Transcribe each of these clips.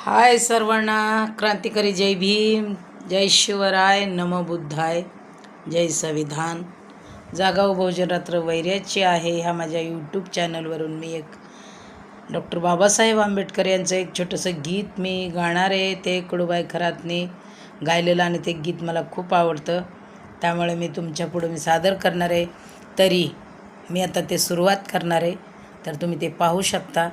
हाय सर्वांना, क्रांतिकारी जय भीम, जय शिवराय, नमो बुद्धाय, जय संविधान. जागा बहुजन रात्र वैर्याची आहे. ह्या माझ्या यूट्यूब चॅनलवरून मी एक डॉक्टर बाबासाहेब आंबेडकर यांचं एक छोटंसं गीत मी गाणार आहे. ते कडूबाई खरातने गायलेलं आणि ते गीत मला खूप आवडतं, त्यामुळे मी तुमच्या पुढे मी सादर करणार आहे. तरी मी आता ते सुरुवात करणार आहे, तर तुम्ही ते पाहू शकता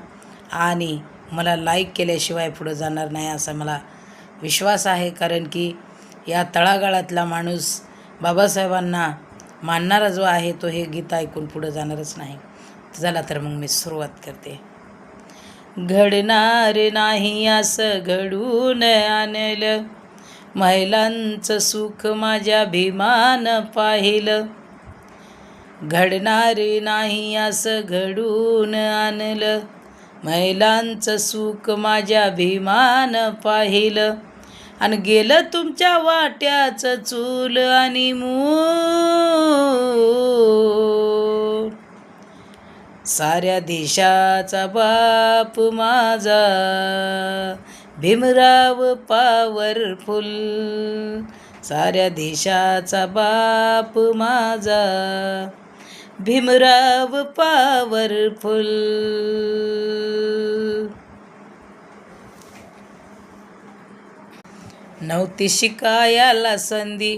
आणि मला लाईक केल्याशिवाय पुढं जाणार नाही असा मला विश्वास आहे. कारण की या तळागाळातला माणूस बाबासाहेबांना मानणारा जो आहे तो हे गीत ऐकून पुढं जाणारच नाही. चला तर मग मी सुरुवात करते. घडणार नाही असं घडून आणलं, महिलांचं सुख माझ्या भीमानं पाहिलं. घडणार नाही असं घडून आणलं, महिलांचं सुख माझ्या भीमानं पाहिलं. आणि गेलं तुमच्या वाट्याचं चूल आणि मूल, साऱ्या देशाचा बाप माझा भीमराव पॉवरफुल. साऱ्या देशाचा बाप माझा भीमराव पॉवरफुल. नव्हती शिकायाला संधी,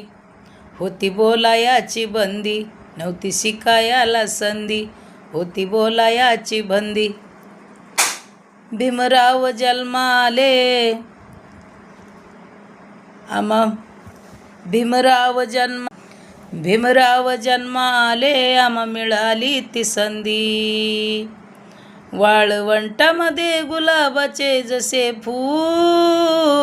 होती बोलायाची बंदी. नव्हती शिकायाला संधी, होती बोलायाची बंदी. भीमराव जन्माले भीमराव जन्माले मिळाली ती संधी. वाळवंटामध्ये गुलाबाचे जसे फूल,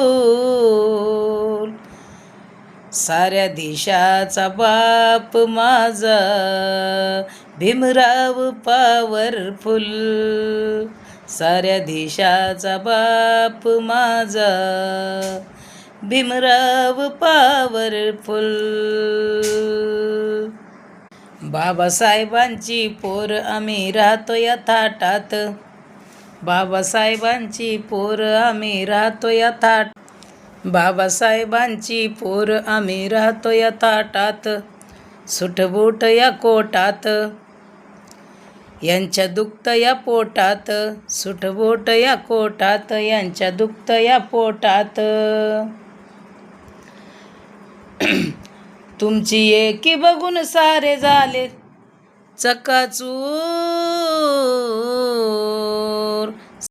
साऱ्या देशाचा बाप माझा भीमराव पॉवरफुल. साऱ्या देशाचा बाप माझा भीमराव पॉवरफुल. बाबासाहेबांची पोर आम्ही राहतो या थाटात. बाबासाहेबांची पोर आम्ही राहतो या थाट. बाबासाहेबांची पोर आम्ही राहतो या थाटात. सुटबूट या कोटात, यांच्या दुखत या पोटात. सुटबूट या कोटात, यांच्या दुखत या पोटात. तुमची एकी बघून सारे झाले चकाचूर.